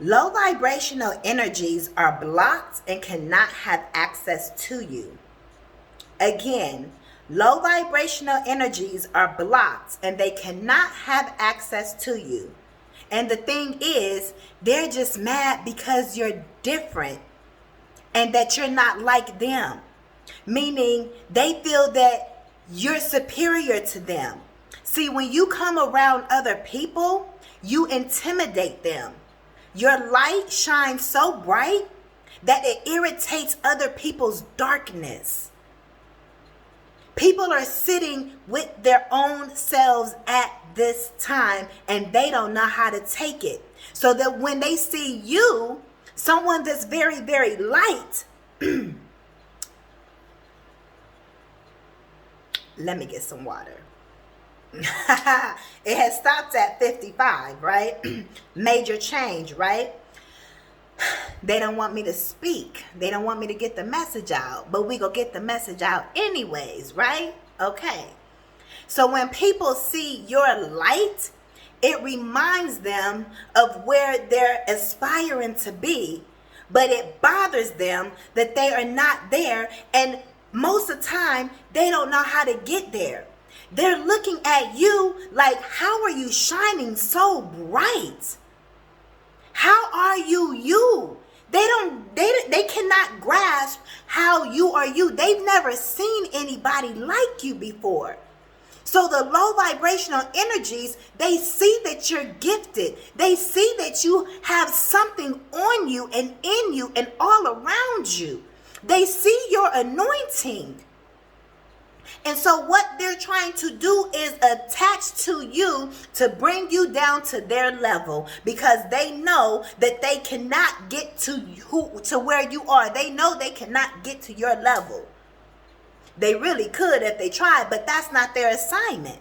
Low vibrational energies are blocked and cannot have access to you. Again, low vibrational energies are blocked and they cannot have access to you. And the thing is, they're just mad because you're different and that you're not like them. Meaning they feel that you're superior to them. See, when you come around other people, you intimidate them. Your light shines so bright that it irritates other people's darkness. People are sitting with their own selves at this time and they don't know how to take it. So that when they see you, someone that's very, very light, let me get some water. It has stopped at 55, right? Major change, right? They don't want me to speak. They don't want me to get the message out, but we gonna get the message out anyways, right? Okay. So when people see your light, it reminds them of where they're aspiring to be, but it bothers them that they are not there, and most of the time they don't know how to get there. They're looking at you like, how are you shining so bright? How are you? They cannot grasp how you are you. They've never seen anybody like you before. So the low vibrational energies, they see that you're gifted. They see that you have something on you and in you and all around you. They see your anointing. And so what they're trying to do is attach to you to bring you down to their level, because they know that they cannot get to where you are. They know they cannot get to your level. They really could if they tried, but that's not their assignment.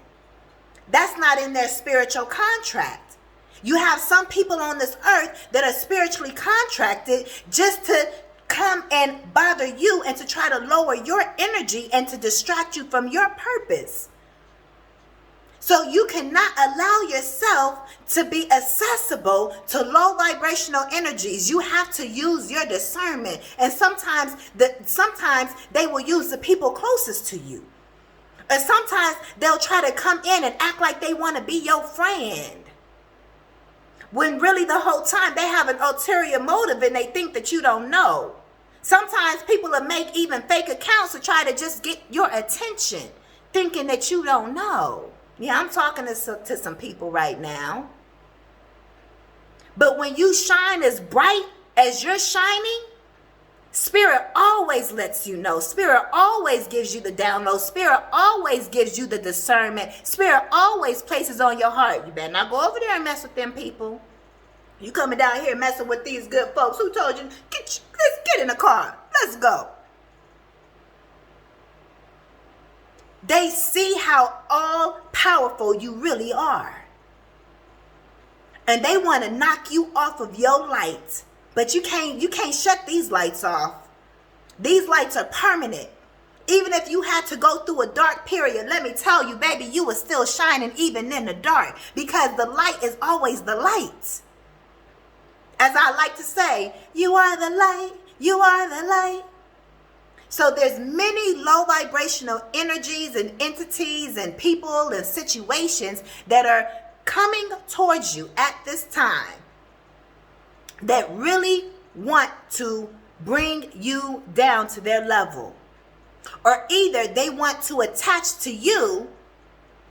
That's not in their spiritual contract. You have some people on this earth that are spiritually contracted just to come and bother you and to try to lower your energy and to distract you from your purpose. So you cannot allow yourself to be accessible to low vibrational energies. You have to use your discernment. And sometimes they will use the people closest to you. And sometimes they'll try to come in and act like they want to be your friend, when really the whole time they have an ulterior motive and they think that you don't know. Sometimes people will make even fake accounts to try to just get your attention, thinking that you don't know. Yeah, I'm talking to some people right now. But when you shine as bright as you're shining, Spirit always lets you know. Spirit always gives you the download. Spirit always gives you the discernment. Spirit always places on your heart, you better not go over there and mess with them people. You coming down here messing with these good folks. Who told you? Let's get in the car. Let's go. They see how all powerful you really are. And they want to knock you off of your light. But you can't shut these lights off. These lights are permanent. Even if you had to go through a dark period, let me tell you, baby, you were still shining even in the dark, because the light is always the light. As I like to say, you are the light, you are the light. So there's many low vibrational energies and entities and people and situations that are coming towards you at this time that really want to bring you down to their level. Or either they want to attach to you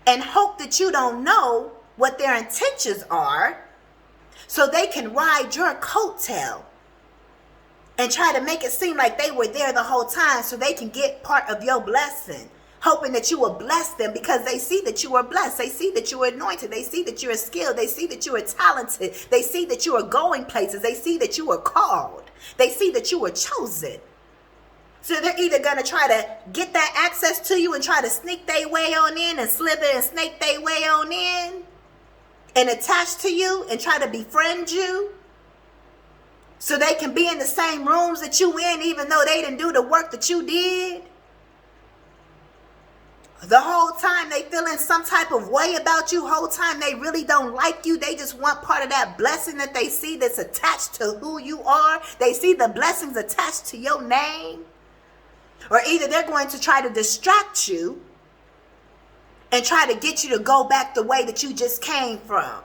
and hope that you don't know what their intentions are, so they can ride your coattail and try to make it seem like they were there the whole time so they can get part of your blessing, hoping that you will bless them because they see that you are blessed. They see that you are anointed. They see that you are skilled. They see that you are talented. They see that you are going places. They see that you are called. They see that you are chosen. So they're either going to try to get that access to you and try to sneak their way on in and slip it and snake their way on in and attach to you and try to befriend you so they can be in the same rooms that you in, even though they didn't do the work that you did. The whole time they feeling some type of way about you. Whole time they really don't like you. They just want part of that blessing that they see that's attached to who you are. They see the blessings attached to your name. Or either they're going to try to distract you and try to get you to go back the way that you just came from.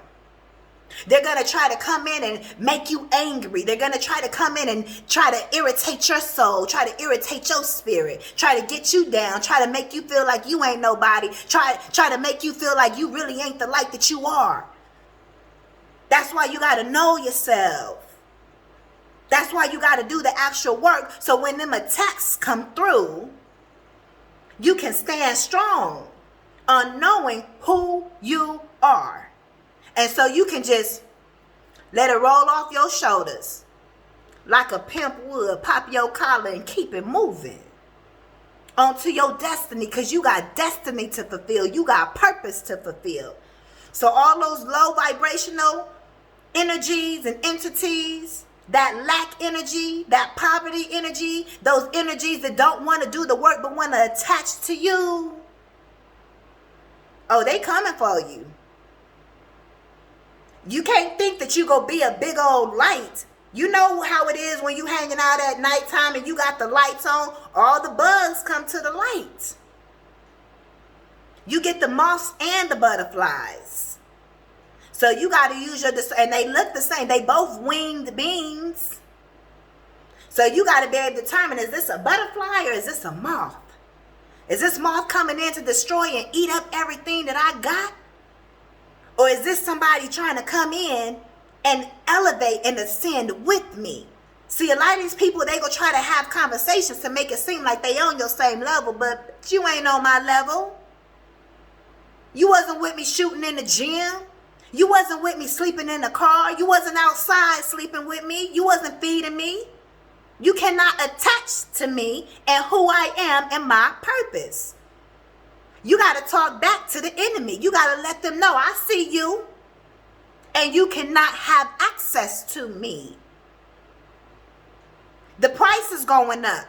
They're going to try to come in and make you angry. They're going to try to come in and try to irritate your soul, try to irritate your spirit, try to get you down, try to make you feel like you ain't nobody, try to make you feel like you really ain't the light that you are. That's why you got to know yourself. That's why you got to do the actual work. So when them attacks come through, you can stand strong on knowing who you are. And so you can just let it roll off your shoulders like a pimp would, pop your collar and keep it moving onto your destiny, because you got destiny to fulfill. You got purpose to fulfill. So all those low vibrational energies and entities, that lack energy, that poverty energy, those energies that don't want to do the work but want to attach to you, oh, they coming for you. You can't think that you gonna be a big old light. You know how it is when you hanging out at nighttime and you got the lights on. All the bugs come to the light. You get the moths and the butterflies. So you got to use your, and they look the same. They both winged beings. So you got to be able to determine, is this a butterfly or is this a moth? Is this moth coming in to destroy and eat up everything that I got? Or is this somebody trying to come in and elevate and ascend with me? See, a lot of these people, they go try to have conversations to make it seem like they on your same level, but you ain't on my level. You wasn't with me shooting in the gym. You wasn't with me sleeping in the car. You wasn't outside sleeping with me. You wasn't feeding me. You cannot attach to me and who I am and my purpose. You got to talk back to the enemy. You got to let them know, I see you, and you cannot have access to me. The price is going up.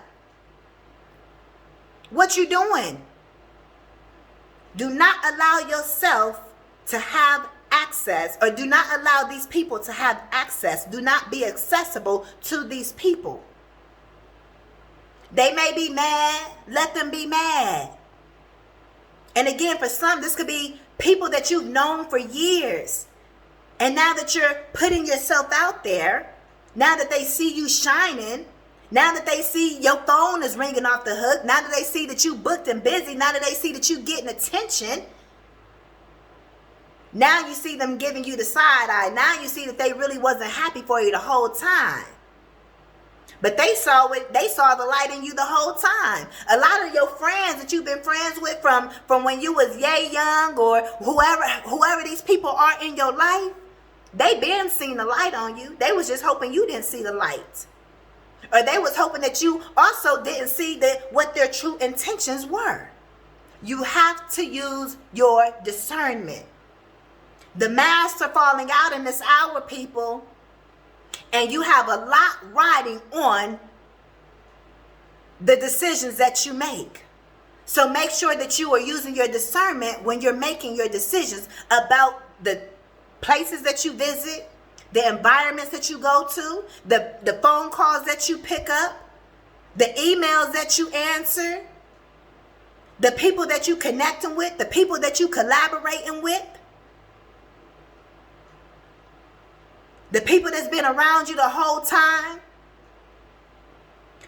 What you doing? Do not allow yourself to have access, or do not allow these people to have access. Do not be accessible to these people. They may be mad. Let them be mad. And again, for some, this could be people that you've known for years. And now that you're putting yourself out there, now that they see you shining, now that they see your phone is ringing off the hook, now that they see that you booked and busy, now that they see that you getting attention, now you see them giving you the side eye. Now you see that they really wasn't happy for you the whole time. But they saw it. They saw the light in you the whole time. A lot of your friends that you've been friends with from when you was young, or whoever these people are in your life, they been seeing the light on you. They was just hoping you didn't see the light. Or they was hoping that you also didn't see what their true intentions were. You have to use your discernment. The masks are falling out in this hour, people. And you have a lot riding on the decisions that you make. So make sure that you are using your discernment when you're making your decisions about the places that you visit, the environments that you go to, the phone calls that you pick up, the emails that you answer, the people that you connecting with, the people that you collaborating with. The people that's been around you the whole time,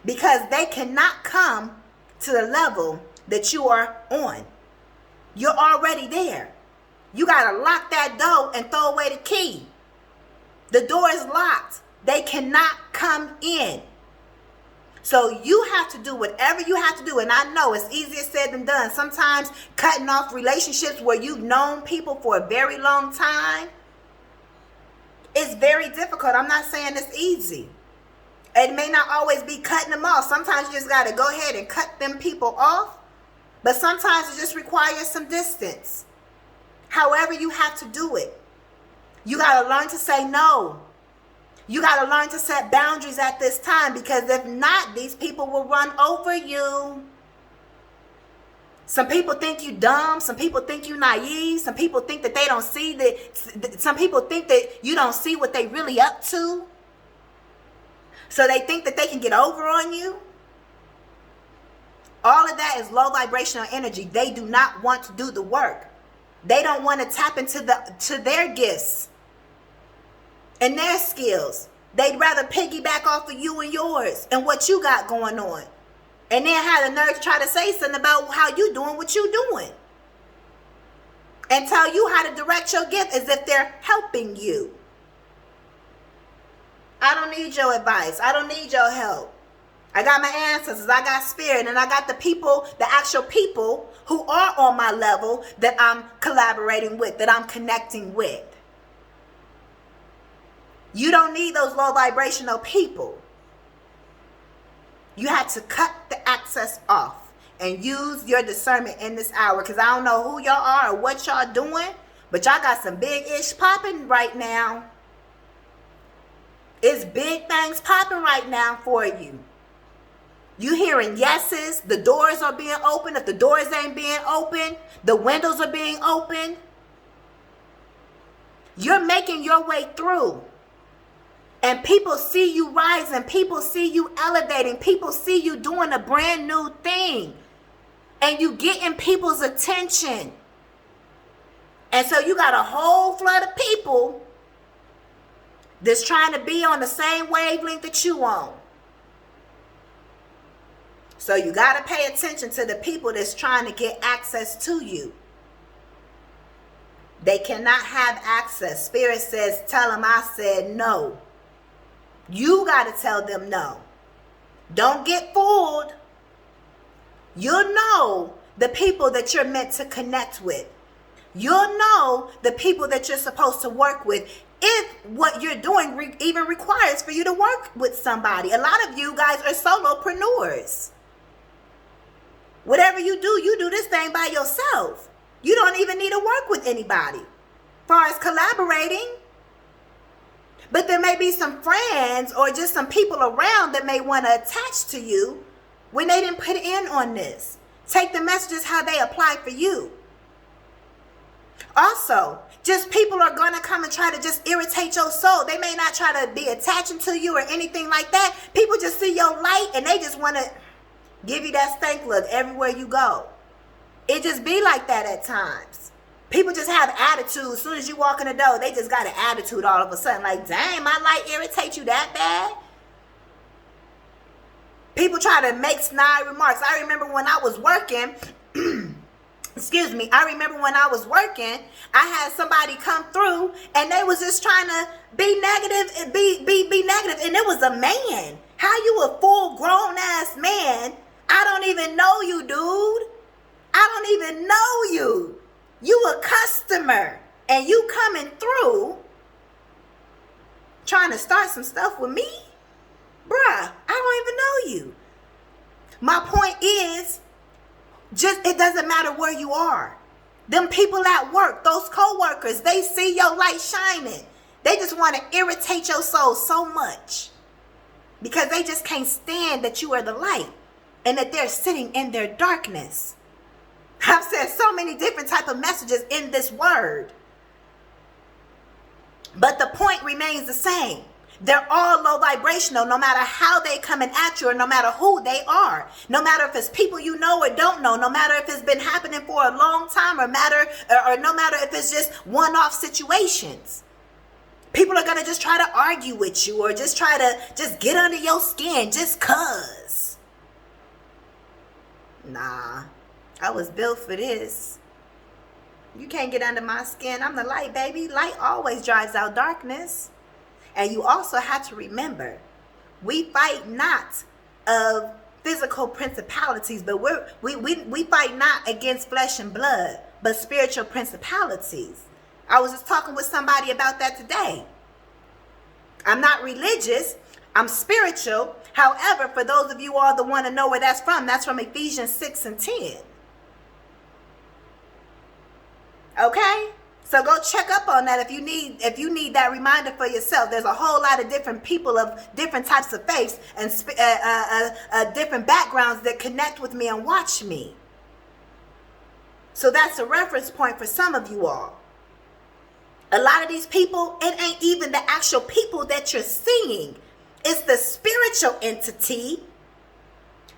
because they cannot come to the level that you are on. You're already there. You got to lock that door and throw away the key. The door is locked. They cannot come in. So you have to do whatever you have to do. And I know it's easier said than done. Sometimes cutting off relationships where you've known people for a very long time, it's very difficult. I'm not saying it's easy. It may not always be cutting them off. Sometimes you just got to go ahead and cut them people off. But sometimes it just requires some distance. However you have to do it. You got to learn to say no. You got to learn to set boundaries at this time, because if not, these people will run over you. Some people think you dumb. Some people think you naive. Some people think that they don't see that. Some people think that you don't see what they really up to. So they think that they can get over on you. All of that is low vibrational energy. They do not want to do the work. They don't want to tap into their gifts and their skills. They'd rather piggyback off of you and yours and what you got going on. And then have the nerve to try to say something about how you doing what you doing. And tell you how to direct your gift as if they're helping you. I don't need your advice. I don't need your help. I got my ancestors, I got spirit, and I got the people, the actual people who are on my level that I'm collaborating with, that I'm connecting with. You don't need those low vibrational people. You have to cut the access off and use your discernment in this hour, because I don't know who y'all are or what y'all doing, but y'all got some big ish popping right now. It's big things popping right now for you. You hearing yeses, the doors are being opened. If the doors ain't being opened, the windows are being opened. You're making your way through. And people see you rising. People see you elevating. People see you doing a brand new thing. And you getting people's attention. And so you got a whole flood of people that's trying to be on the same wavelength that you on. So you got to pay attention to the people that's trying to get access to you. They cannot have access. Spirit says, tell them I said no. You got to tell them no. Don't get fooled. You'll know the people that you're meant to connect with. You'll know the people that you're supposed to work with if what you're doing even requires for you to work with somebody. A lot of you guys are solopreneurs. Whatever you do this thing by yourself. You don't even need to work with anybody. As far as collaborating. But there may be some friends or just some people around that may want to attach to you when they didn't put in on this. Take the messages how they apply for you. Also, just people are going to come and try to just irritate your soul. They may not try to be attaching to you or anything like that. People just see your light and they just want to give you that stank look everywhere you go. It just be like that at times. People just have attitude. As soon as you walk in the door, they just got an attitude all of a sudden. Like, dang, my light irritates you that bad? People try to make snide remarks. I remember when I was working, I remember when I was working, I had somebody come through and they was just trying to be negative and be negative. And it was a man. How you a full grown ass man? I don't even know you, dude. I don't even know you. You a customer and you coming through trying to start some stuff with me? Bruh, I don't even know you. My point is, just it doesn't matter where you are. Them people at work, those co-workers, they see your light shining. They just want to irritate your soul so much because they just can't stand that you are the light and that they're sitting in their darkness. I've said so many different type of messages in this word. But the point remains the same. They're all low vibrational, no matter how they coming at you or no matter who they are. No matter if it's people you know or don't know. No matter if it's been happening for a long time or no matter if it's just one-off situations. People are going to just try to argue with you or just try to just get under your skin just cuz. Nah, I was built for this. You can't get under my skin. I'm the light, baby. Light always drives out darkness. And you also have to remember, we fight not of physical principalities, but we fight not against flesh and blood, but spiritual principalities. I was just talking with somebody about that today. I'm not religious, I'm spiritual. However, for those of you all that want to know where that's from Ephesians 6 and 10. Okay? So go check up on that if you need that reminder for yourself. There's a whole lot of different people of different types of faiths and different backgrounds that connect with me and watch me. So that's a reference point for some of you all. A lot of these people, it ain't even the actual people that you're seeing. It's the spiritual entity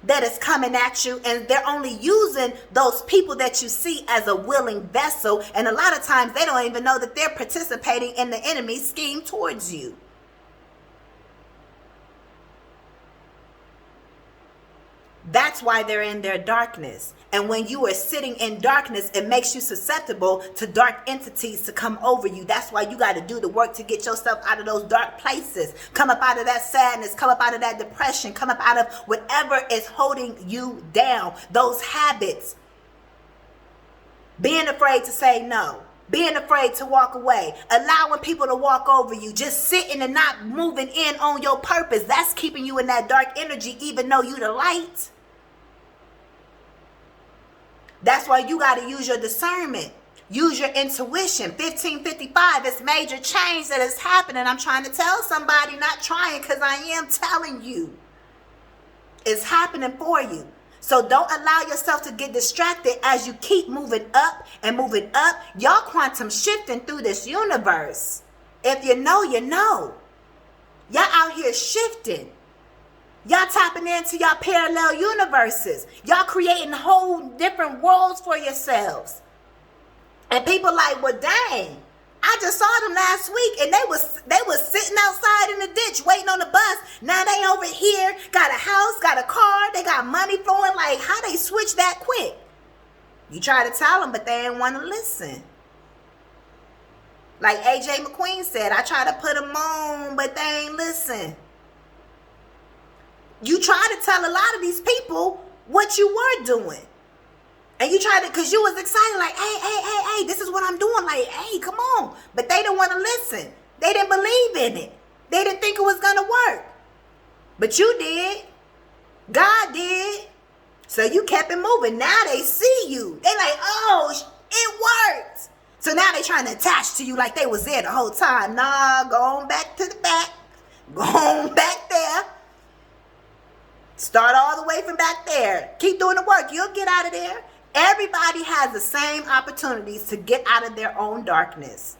that is coming at you, and they're only using those people that you see as a willing vessel, and a lot of times they don't even know that they're participating in the enemy's scheme towards you. That's why they're in their darkness. And when you are sitting in darkness, it makes you susceptible to dark entities to come over you. That's why you got to do the work to get yourself out of those dark places. Come up out of that sadness. Come up out of that depression. Come up out of whatever is holding you down. Those habits. Being afraid to say no. Being afraid to walk away. Allowing people to walk over you. Just sitting and not moving in on your purpose. That's keeping you in that dark energy even though you the light. That's why you got to use your discernment. Use your intuition. 1555, it's major change that is happening. I'm trying to tell somebody, not trying, because I am telling you. It's happening for you. So don't allow yourself to get distracted as you keep moving up and moving up. Y'all quantum shifting through this universe. If you know, you know. Y'all out here shifting. Y'all tapping into y'all parallel universes. Y'all creating whole different worlds for yourselves. And people like, well, dang, I just saw them last week and they was sitting outside in the ditch waiting on the bus. Now they over here, got a house, got a car, they got money flowing. Like, how they switch that quick? You try to tell them, but they ain't want to listen. Like AJ McQueen said, I try to put them on, but they ain't listen. You try to tell a lot of these people what you were doing. And you tried to, because you was excited, like, hey, this is what I'm doing. Like, hey, come on. But they didn't want to listen. They didn't believe in it. They didn't think it was going to work. But you did. God did. So you kept it moving. Now they see you. They like, oh, it worked. So now they trying to attach to you like they was there the whole time. Nah, go on back to the back. Go on back there. Start all the way from back there. Keep doing the work. You'll get out of there. Everybody has the same opportunities to get out of their own darkness.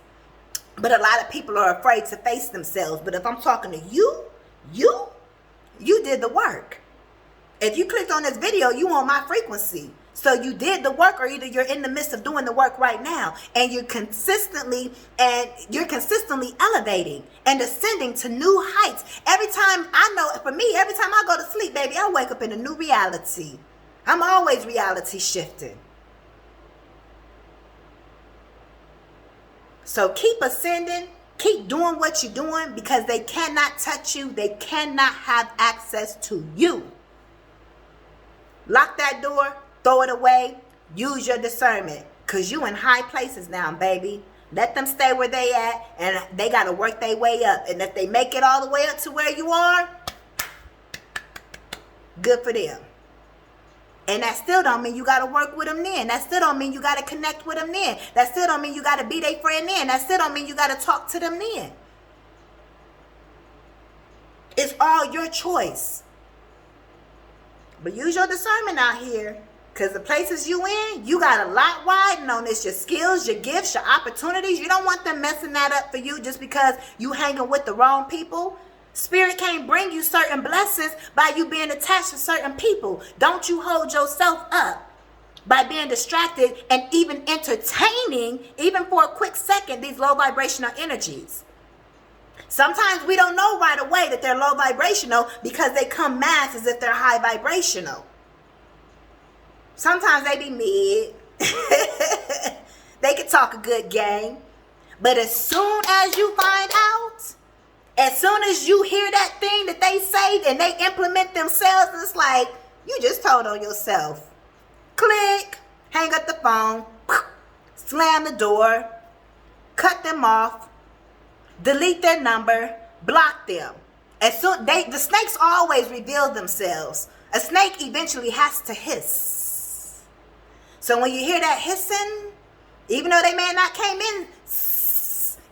But a lot of people are afraid to face themselves. But if I'm talking to you did the work. If you clicked on this video, you on my frequency. So you did the work, or either you're in the midst of doing the work right now, and you're consistently elevating and ascending to new heights. Every time, I know for me, every time I go to sleep, baby, I wake up in a new reality. I'm always reality shifting. So keep ascending, keep doing what you're doing, because they cannot touch you. They cannot have access to you. Lock that door. Throw it away. Use your discernment, because you in high places now, baby. Let them stay where they at, and they got to work their way up. And if they make it all the way up to where you are, good for them. And that still don't mean you got to work with them then. That still don't mean you got to connect with them then. That still don't mean you got to be their friend then. That still don't mean you got to talk to them then. It's all your choice. But use your discernment out here. Because the places you in, you got a lot riding on this. Your skills, your gifts, your opportunities. You don't want them messing that up for you just because you hanging with the wrong people. Spirit can't bring you certain blessings by you being attached to certain people. Don't you hold yourself up by being distracted and even entertaining, even for a quick second, these low vibrational energies. Sometimes we don't know right away that they're low vibrational because they come mass as if they're high vibrational. Sometimes they be mid. They can talk a good game. But as soon as you find out, as soon as you hear that thing that they say and they implement themselves, it's like, you just told on yourself. Click, hang up the phone, slam the door, cut them off, delete their number, block them. As soon the snakes always reveal themselves. A snake eventually has to hiss. So when you hear that hissing, even though they may not came in,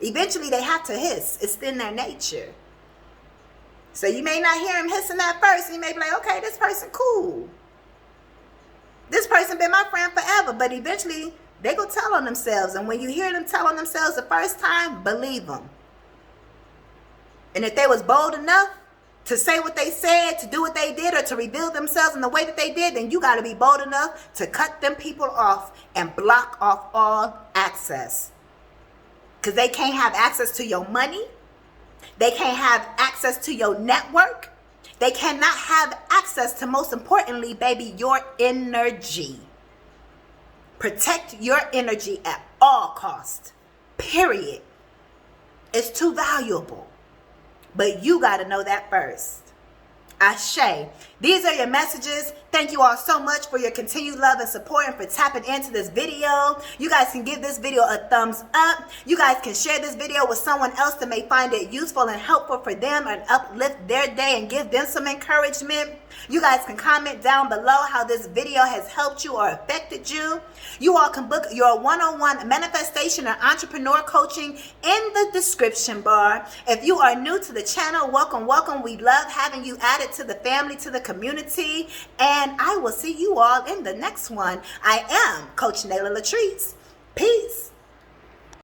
eventually they have to hiss. It's in their nature. So you may not hear him hissing at first. You may be like, okay, this person cool. This person been my friend forever. But eventually They go tell on themselves. And when you hear them tell on themselves the first time, believe them. And if they was bold enough to say what they said, to do what they did, or to reveal themselves in the way that they did, then you got to be bold enough to cut them people off and block off all access. Because they can't have access to your money. They can't have access to your network. They cannot have access to, most importantly, baby, your energy. Protect your energy at all costs. Period. It's too valuable. But you got to know that first. Ashe. These are your messages. Thank you all so much for your continued love and support and for tapping into this video. You guys can give this video a thumbs up. You guys can share this video with someone else that may find it useful and helpful for them and uplift their day and give them some encouragement. You guys can comment down below how this video has helped you or affected you. You all can book your one-on-one manifestation and entrepreneur coaching in the description bar. If you are new to the channel, welcome, welcome. We love having you added to the family, to the community, and I will see you all in the next one. I am Coach Nala Latrice. Peace.